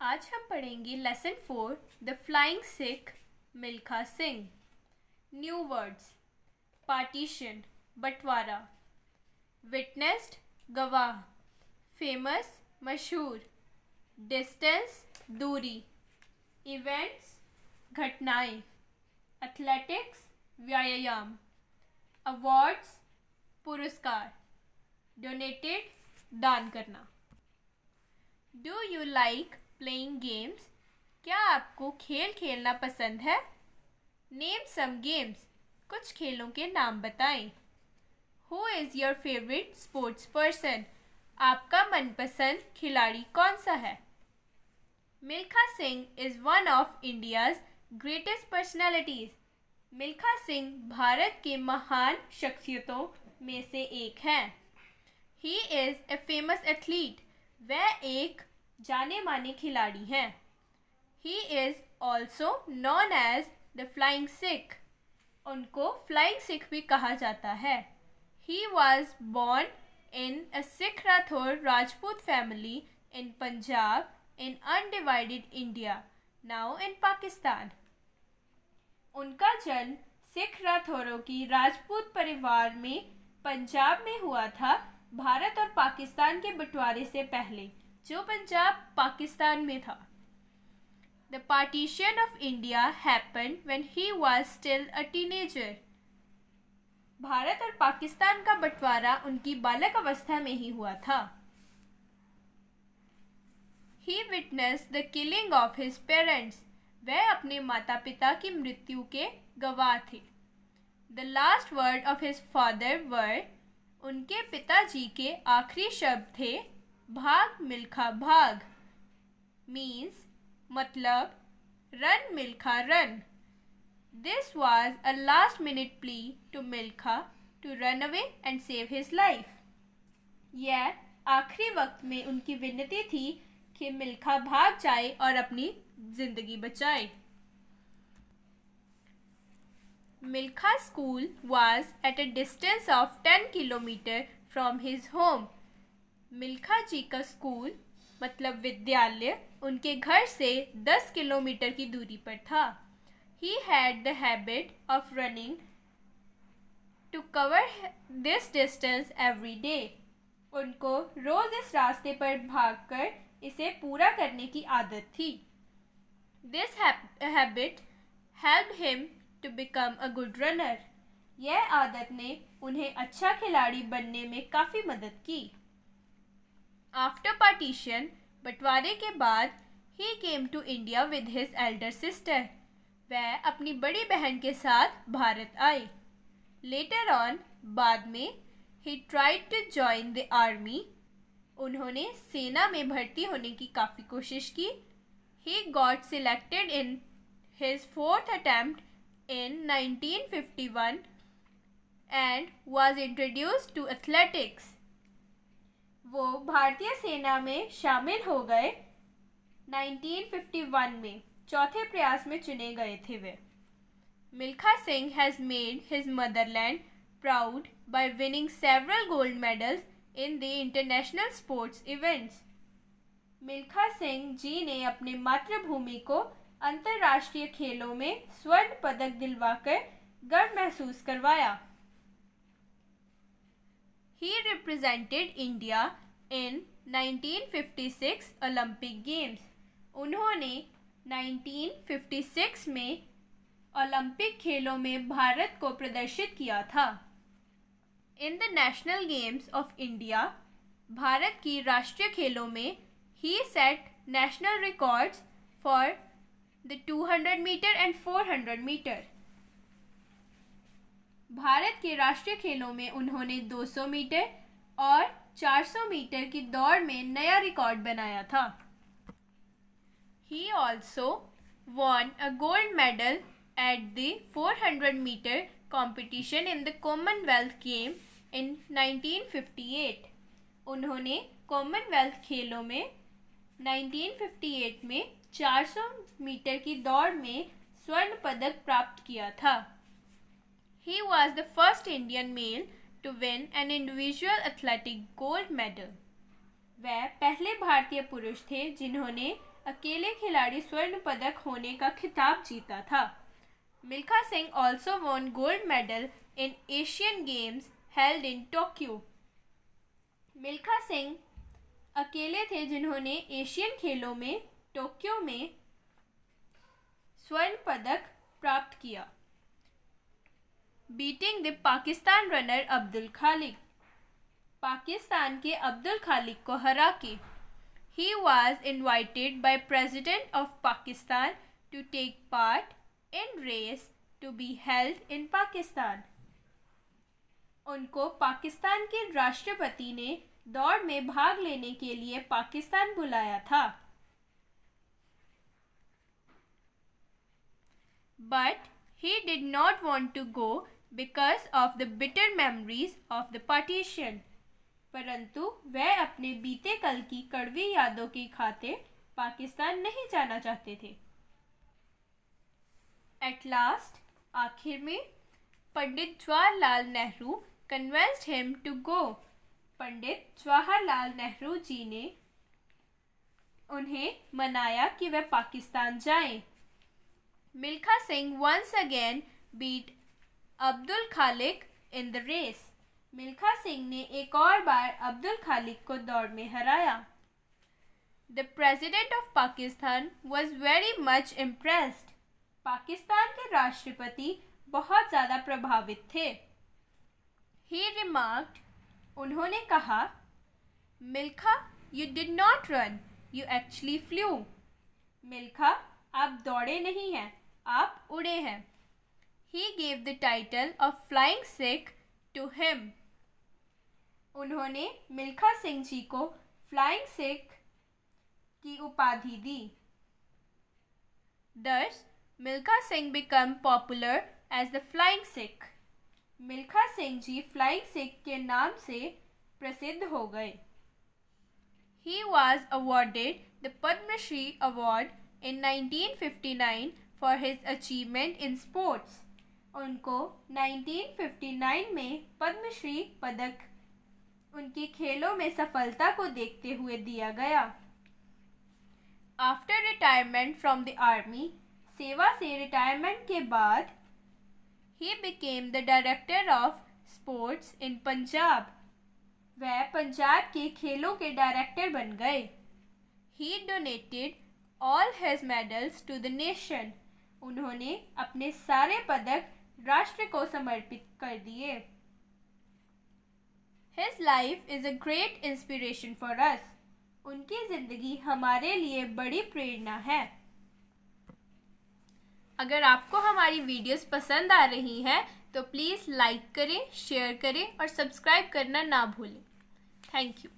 आज हम पढ़ेंगे lesson 4 the flying Sikh Milkha Singh. New words: partition बंटवारा, विटनेस्ड गवाह, फेमस मशहूर, डिस्टेंस दूरी, इवेंट्स घटनाएं, एथलेटिक्स व्यायाम, अवार्ड्स पुरस्कार, डोनेटेड दान करना। Do you like playing games? क्या आपको खेल खेलना पसंद है? नेम सम गेम्स, कुछ खेलों के नाम बताएं। Who is your favourite sports person? आपका मनपसंद खिलाड़ी कौन सा है? Milkha Singh is one of India's greatest personalities. Milkha Singh Bharat के महान शख्सियतों में से एक हैं। He is a famous athlete, वह एक जाने माने खिलाड़ी हैं। He is also known as the flying Sikh, उनको फ्लाइंग सिख भी कहा जाता है। He was born in a Sikh Rathore Rajput family in Punjab in undivided India, now in Pakistan. उनका जन्म सिख राठौरों की राजपूत परिवार में पंजाब में हुआ था, भारत और पाकिस्तान के बंटवारे से पहले, जो पंजाब पाकिस्तान में था। The partition of India happened when he was still a teenager. Bharat और पाकिस्तान का बंटवारा उनकी बालक अवस्था में ही हुआ था। He witnessed the killing of his parents, वह अपने माता पिता की मृत्यु के गवाह थे। The last word of his father were, उनके पिताजी के आखिरी शब्द थे भाग मिल्खा भाग, मीन्स मतलब run Milkha run. This was a last minute plea to Milkha to run away and save his life. यह आखिरी वक्त में उनकी विनती थी कि मिल्खा भाग जाए और अपनी जिंदगी बचाए। Milkha school was at a distance of 10 kilometre from his home. Milkha ji का स्कूल मतलब विद्यालय उनके घर से 10 किलोमीटर की दूरी पर था। He had the habit of running to cover this distance every day. उनको रोज इस रास्ते पर भागकर इसे पूरा करने की आदत थी। This habit helped him to become a good runner. यह आदत ने उन्हें अच्छा खिलाड़ी बनने में काफ़ी मदद की। After partition, बंटवारे के बाद, he came to India with his elder sister. वह अपनी बड़ी बहन के साथ भारत आए। Later on, बाद में, he tried to join the army. उन्होंने सेना में भर्ती होने की काफ़ी कोशिश की। He got selected in his fourth attempt in 1951 and was introduced to athletics. वो भारतीय सेना में शामिल हो गए 1951 में, चौथे प्रयास में चुने गए थे वे। Milkha Singh has made his motherland proud by winning several gold medals in the international sports events. Milkha Singh जी ने अपने मातृभूमि को अंतर्राष्ट्रीय खेलों में स्वर्ण पदक दिलवाकर गर्व महसूस करवाया। He represented India in 1956 Olympic games. उन्होंने 1956 में ओलंपिक खेलों में भारत को प्रदर्शित किया था। In the national games of India, Bharat की राष्ट्रीय खेलों में, he set national records for the 200 meter and 400 meter. Bharat के राष्ट्रीय खेलों में उन्होंने 200 मीटर और 400 मीटर की दौड़ में नया रिकॉर्ड बनाया था। He also won a gold medal at the 400 meter competition in the Commonwealth Game in 1958. उन्होंने कॉमनवेल्थ खेलों में 1958 में 400 मीटर की दौड़ में स्वर्ण पदक प्राप्त किया था। He was the first Indian male to win an individual athletic gold medal. वह पहले भारतीय पुरुष थे जिन्होंने अकेले खिलाड़ी स्वर्ण पदक होने का खिताब जीता था। Milkha Singh also won gold medal in Asian Games held in Tokyo. Milkha Singh अकेले थे जिन्होंने एशियन खेलों में टोक्यो में स्वर्ण पदक प्राप्त किया। Beating the Pakistan runner Abdul Khaliq, Pakistan के अब्दुल खालिक को हरा के। He was invited by President of Pakistan to take part in race to be held in Pakistan. उनको पाकिस्तान के राष्ट्रपति ने दौड़ में भाग लेने के लिए पाकिस्तान बुलाया था। But he did not want to go because of the bitter memories of the partition. परंतु वह अपने बीते कल की कड़वी यादों की खातिर पाकिस्तान नहीं जाना चाहते थे। At last, आखिर में Pandit Jawaharlal Nehru convinced him to go. Pandit Jawaharlal Nehru ji ने उन्हें मनाया कि वह पाकिस्तान जाएं। Milkha Singh once again beat Abdul Khaliq in the race. Milkha Singh ने एक और बार अब्दुल खालिक को दौड़ में हराया। The President of Pakistan was very much impressed. Pakistan के राष्ट्रपति बहुत ज़्यादा प्रभावित थे। He remarked, उन्होंने कहा, Milkha, you did not run, you actually flew. Milkha, आप दौड़े नहीं हैं, आप उड़े हैं। He gave the title of Flying Sikh to him. उन्होंने मिल्खा सिंह जी को फ्लाइंग सिख की उपाधि दी। Thus, Milkha Singh became popular as the Flying Sikh. Milkha Singh ji flying Sikh के नाम से प्रसिद्ध हो गए। He was awarded the Padma Shri Award in 1959 for his achievement in sports. उनको 1959 में पद्मश्री पदक उनकी खेलों में सफलता को देखते हुए दिया गया। After retirement from the army, सेवा से रिटायरमेंट के बाद he became the director of sports in Punjab. वह पंजाब के खेलों के डायरेक्टर बन गए। He donated all his medals to the nation. उन्होंने अपने सारे पदक राष्ट्र को समर्पित कर दिए। His life is a great inspiration for us. उनकी जिंदगी हमारे लिए बड़ी प्रेरणा है। अगर आपको हमारी वीडियोस पसंद आ रही हैं तो प्लीज़ लाइक करें, शेयर करें और सब्सक्राइब करना ना भूलें। Thank you.